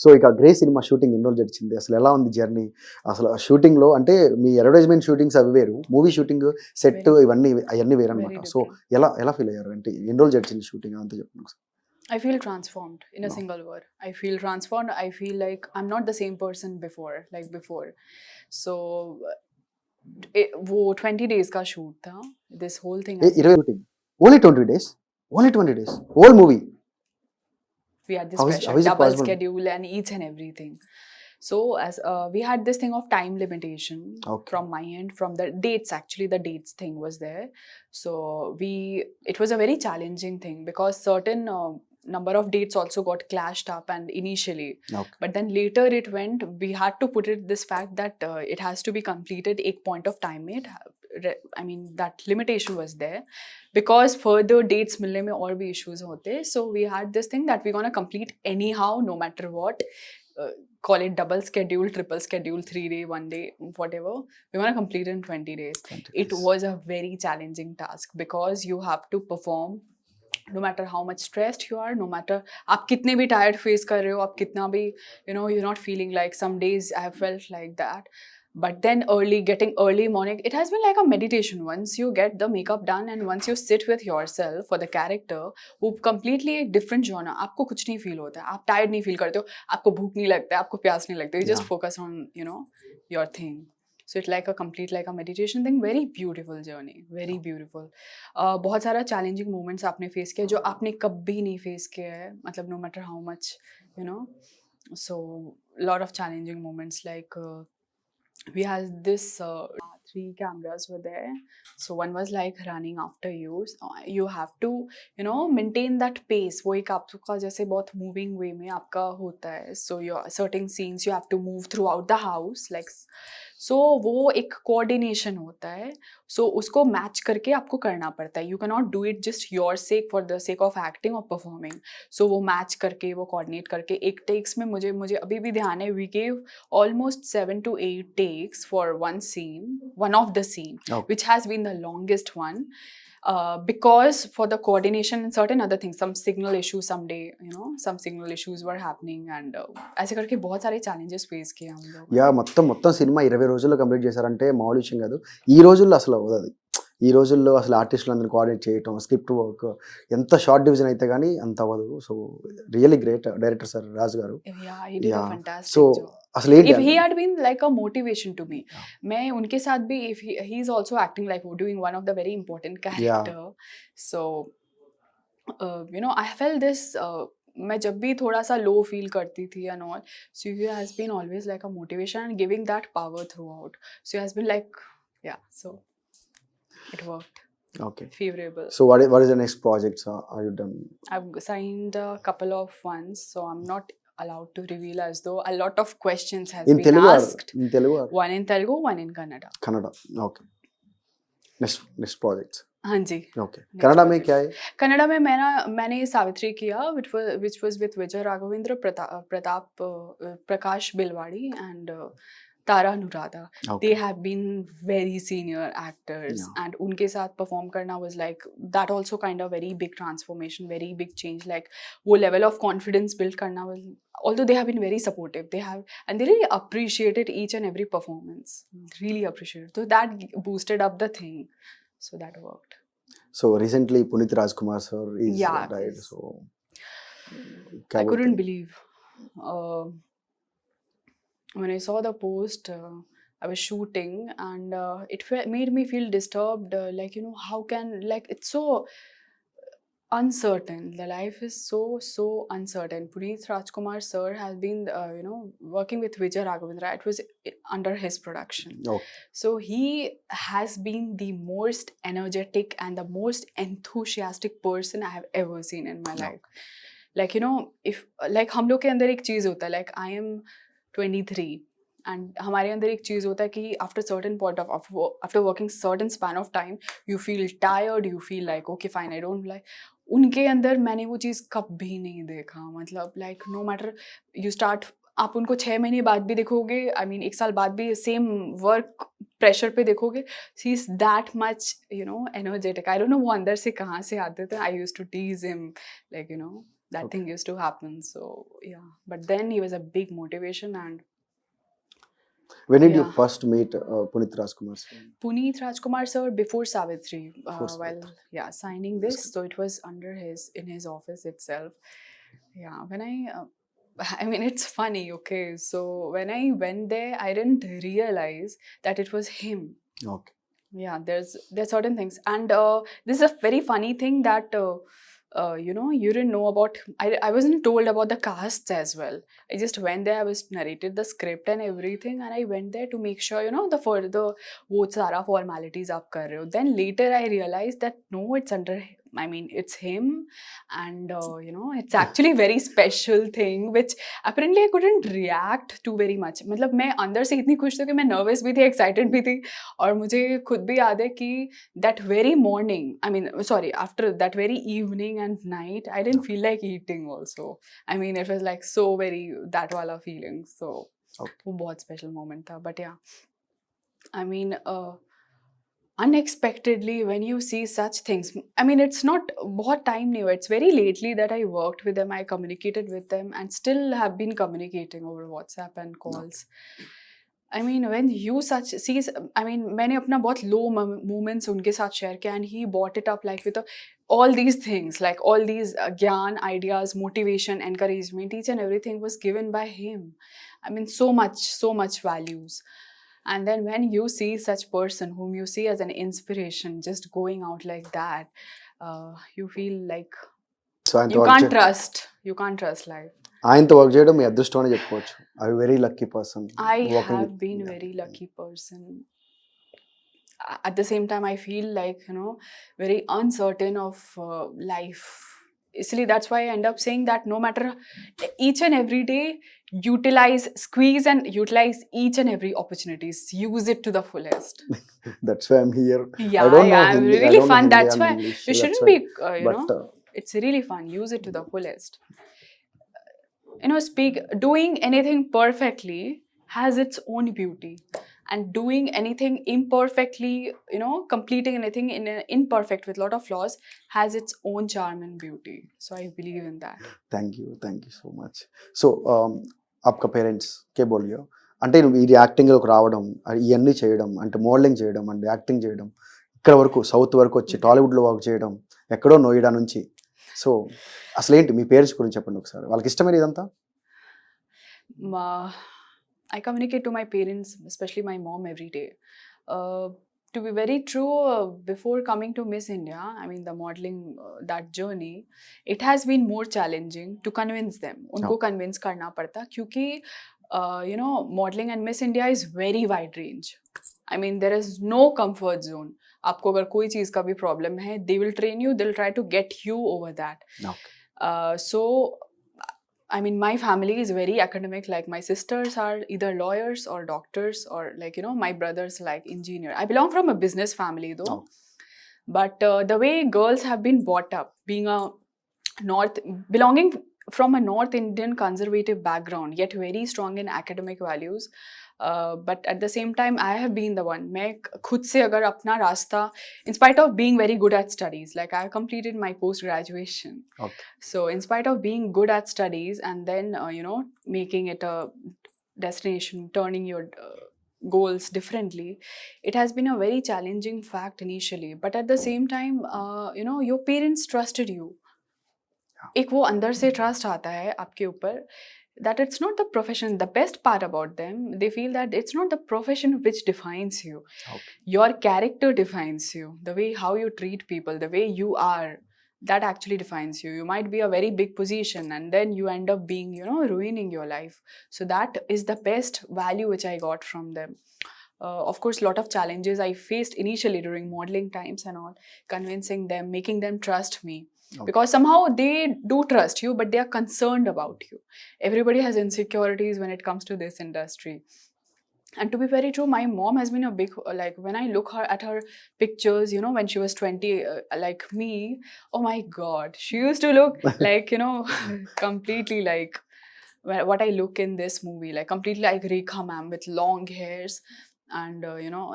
So ఇక grey cinema shooting ఎన్ని రోజులు జరిచింది, అసలు ఎలా ఉంది జర్నీ? అసలు షూటింగ్లో అంటే మీ అడ్వర్టైజ్మెంట్ షూటింగ్స్ అవి వేరు, మూవీ షూటింగ్ సెట్ ఇవన్నీ అవన్నీ వేరు అనమాట. సో ఎలా ఎలా ఫీల్ అయ్యారు అంటే ఎన్ని రోజులు జరిచింది షూటింగ్ అంతా చెప్పండి. I feel transformed in a single word. I feel transformed. I feel like I'm not the same person before. So, वो 20 days का shoot था. This whole thing. 20 shooting. Only 20 days. Only 20 days. Whole movie. We had this pressure, double schedule and each and everything. So as we had this thing of time limitation from my end, from the dates, actually the dates thing was there. So it was a very challenging thing because certain number of dates also got clashed up and initially. But then later it went, we had to put it this fact that it has to be completed एक point of time में. I mean that limitation was there because further dates मिलने में और भी issues होते. So we had this thing that we're gonna complete anyhow, no matter what. Call it double schedule, triple schedule, 3 day, 1 day, whatever. We want to complete in 20 days. It was a very challenging task because you have to perform no matter how much stressed you are, no matter आप कितने भी tired face कर रहे हो, आप कितना भी you're not feeling like, some days I have felt like that. But then getting early morning, it has been like a meditation. Once you get the makeup done and once you sit with yourself for the character, वो completely एक different genre. आपको कुछ नहीं feel होता है, आप tired नहीं feel करते हो, आपको भूख नहीं लगता है, आपको प्यास नहीं लगता, you just focus on your thing. So it's like a meditation thing. Very beautiful journey, very beautiful. बहुत सारा challenging moments आपने face किया जो आपने कभी नहीं face किया है, मतलब no matter how much, So lot of challenging moments like. We had this 3 cameras were there, so one was like running after you. So you have to maintain that pace. वो एक आपका जैसे बहुत moving way में आपका होता है. So your certain scenes you have to move throughout the house like. So वो एक coordination होता है. So उसको match करके आपको करना पड़ता है. You cannot do it just your sake for the sake of acting or performing. So वो match करके वो coordinate करके एक takes में मुझे अभी भी ध्यान है, we gave almost 7 to 8 takes for one of the scene, which has been the longest one. Because for the coordination and certain other things, some signal issues someday, some signal issues were happening and ऐसे करके बहुत सारे challenges face किए हम लोग. Yeah మొత్తం cinema 20 రోజుల్లో complete చేశారంటే మామూలు విషయం కాదు. ఈ రోజుల్లో అసలు అవ్వదు. ఈ రోజుల్లో అసలు ఆర్టిస్టులందరినీ కోఆర్డినేట్ చేయటం, స్క్రిప్ట్ వర్క్, ఎంత షార్ట్ డివిజన్ అయితే కానీ అంత అవ్వదు. So really great director sir Raju garu. Yeah, he did a fantastic so job. అసలు ఏంటి If he had been like a motivation to me, मैं उनके साथ भी if he is also acting like doing one of the very important character. So I felt this. मैं जब भी थोड़ा सा लो फील करती थी and all, so he has been always like a motivation and giving that power throughout. So he has been like, so it worked. Okay. Favorable. So what is the next projects are you done? I've signed a couple of ones, so I'm not allowed to reveal as though a lot of questions has in been Telugu asked. In Telugu? One in Telugu, one in Kannada. Kannada. Okay. Next projects. हाँ जी. Okay. Kannada में क्या है? कन्नड़ा में मैंने सावित्री किया, which was with Vijay Raghavendra, Pratap Prakash Bilwadi and Tara Anuradha. They have been very senior actors and उनके साथ perform करना was like that also kind of very big transformation, very big change. Like वो level of confidence build करना was, although they have been very supportive, and they really appreciated each and every performance. Really appreciated. So that boosted up the thing. So that worked. So recently Puneeth Rajkumar sir is died. So I couldn't believe. When I saw the post, I was shooting and it made me feel disturbed. Like, how can, like, it's so uncertain. The life is so uncertain. Puneeth Rajkumar sir has been, working with Vijay Raghavendra. It was under his production. So he has been the most energetic and the most enthusiastic person I have ever seen in my life. Like, if, like, हम लोग के अंदर एक चीज़ होता है, like, I am 23 and हमारे अंदर एक चीज़ होता है कि after certain point after working certain span of time you feel tired, you feel like okay fine I don't like. उनके अंदर मैंने वो चीज़ कभी नहीं देखा. मतलब like no matter you start, आप उनको 6 महीने बाद भी देखोगे, I mean 1 साल बाद भी सेम वर्क प्रेशर पे देखोगे, he is that much energetic. I don't know वो अंदर से कहाँ से आते थे. I used to tease him like that Okay. thing used to happen. So yeah, but then he was a big motivation. And When did you yeah, first meet Puneeth Rajkumar sir? Puneeth Rajkumar sir before Savitri, Before while Savitri. signing That's this, so it was under in his office itself. Yeah, when I mean, it's funny, okay. So when I went there, I didn't realize that it was him. good. Okay. Yeah, there's certain things, and this is a very funny thing that you didn't know about. I wasn't told about the casts as well. I just went there. I was narrated the script and everything, and I went there to make sure the further वो सारा formalities आप कर रहे हो. Then later I realized that no, it's under. I mean, it's him, and it's actually very special thing which apparently I couldn't react to very much. मतलब मैं अंदर से इतनी खुश थी कि मैं nervous भी थी, excited भी थी, और मुझे खुद भी याद है कि that very morning, I mean, sorry, after that very evening and night, I didn't feel like eating also. I mean, it was like so very that wala feeling. So Okay. वो बहुत special moment था. But yeah, I mean, unexpectedly when you see such things, I mean, it's not बहुत time नहीं हुआ, it's very lately that I worked with them, I communicated with them, and still have been communicating over WhatsApp and calls. I mean, when you such sees, I mean, मैंने अपना बहुत low moments उनके साथ share किया, and he brought it up like with all these things, like all these ज्ञान, ideas, motivation, encouragement, each and everything was given by him. I mean, so much values. And then when you see such person whom you see as an inspiration just going out like that, you feel like So you can't trust life. ఆయనతో work చేయడం మీ అదృష్టం అని చెప్పుకోవచ్చు. I very lucky person. I have been a very lucky person. At the same time, I feel like very uncertain of life. Isliye that's why I end up saying that no matter, each and every day, squeeze and utilize each and every opportunities. Use it to the fullest. That's why I'm here. Yeah, I don't know I'm Hindi. I really don't know fun. Hindi That's and why English. you That's shouldn't why. be, But it's really fun. Use it to the fullest. Doing anything perfectly has its own beauty, and doing anything imperfectly, completing anything imperfect with a lot of flaws has its own charm and beauty. So I believe in that. thank you so much. So आपका parents के बोलियो అంటే నువ్వు ఈ యాక్టింగ్లోకి రావడం, ఇవన్నీ చేయడం, అంటే మోడలింగ్ చేయడం, అంటే యాక్టింగ్ చేయడం, ఇక్కడ వరకు సౌత్ వరకు వచ్చి టాలీవుడ్లో వర్క్ చేయడం, ఎక్కడో నోయిడా నుంచి. సో అసలు ఏంటి మీ పేరెంట్స్ గురించి చెప్పండి ఒకసారి, వాళ్ళకి ఇష్టమైన ఇదంతా? I communicate to my parents, especially my mom, every day. To be very true, before coming to Miss India, I mean the modeling, that journey, it has been more challenging to convince them. Unko convince karna padta, kyunki modeling and Miss India is very wide range. I mean, there is no comfort zone. आपको अगर कोई चीज़ का भी problem है, they will train you, they'll try to get you over that. So I mean, my family is very academic. Like my sisters are either lawyers or doctors, or like my brother's like engineer. I belong from a business family though. But the way girls have been brought up, belonging from a North Indian conservative background, yet very strong in academic values. But at the same time, I have been the one. मैं खुद से अगर अपना रास्ता, in spite of being very good at studies, like I have completed my post graduation. So in spite of being good at studies and then making it a destination, turning your goals differently, it has been a very challenging fact initially. But at the same time, your parents trusted you. एक वो अंदर से trust आता है आपके ऊपर that it's not the profession. The best part about them, they feel that it's not the profession which defines you. Your character defines you. The way how you treat people, the way you are, that actually defines you. You might be a very big position and then you end up being, ruining your life. So that is the best value which I got from them. Of course, a lot of challenges I faced initially during modeling times and all, convincing them, making them trust me. Because somehow they do trust you, but they are concerned about you. Everybody has insecurities when it comes to this industry. And to be very true, my mom has been a big, like when I look at her pictures, when she was 20, like me, oh my God, she used to look like, completely like what I look in this movie, like completely like Rekha ma'am with long hairs and,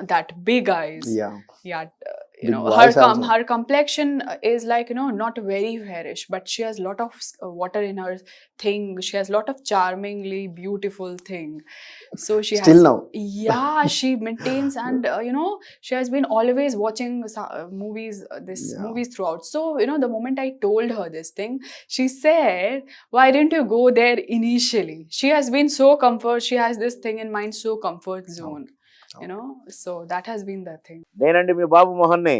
that big eyes. Yeah. you Big know, voice also. her complexion is like, you know, not very fairish, but she has lot of water in her thing. She has lot of charmingly beautiful thing. So she Still has, now. yeah, she maintains, and you know, she has been always watching movies, Yeah. movies throughout. So you know, the moment I told her this thing, she said, why didn't you go there initially? She has been so comfort, she has this thing in mind, so comfort zone, you know. So that has been the thing. నేనండి మీ బాబు మోహన్ని.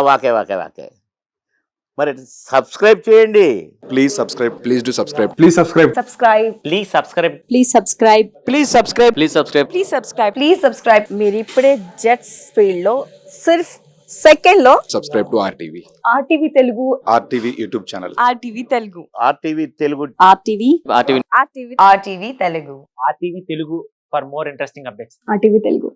వాకే వాకే వాకే మరి subscribe చేయండి. Please subscribe. Please do subscribe. Please subscribe. subscribe please subscribe. please subscribe please subscribe. please subscribe మీరు ఇప్పుడే jets speed లో సిర్ఫ్ second లో Subscribe to RTV. RTV Telugu RTV YouTube channel. RTV Telugu RTV Telugu. RTV RTV Telugu RTV Telugu for more interesting updates. RTV Telugu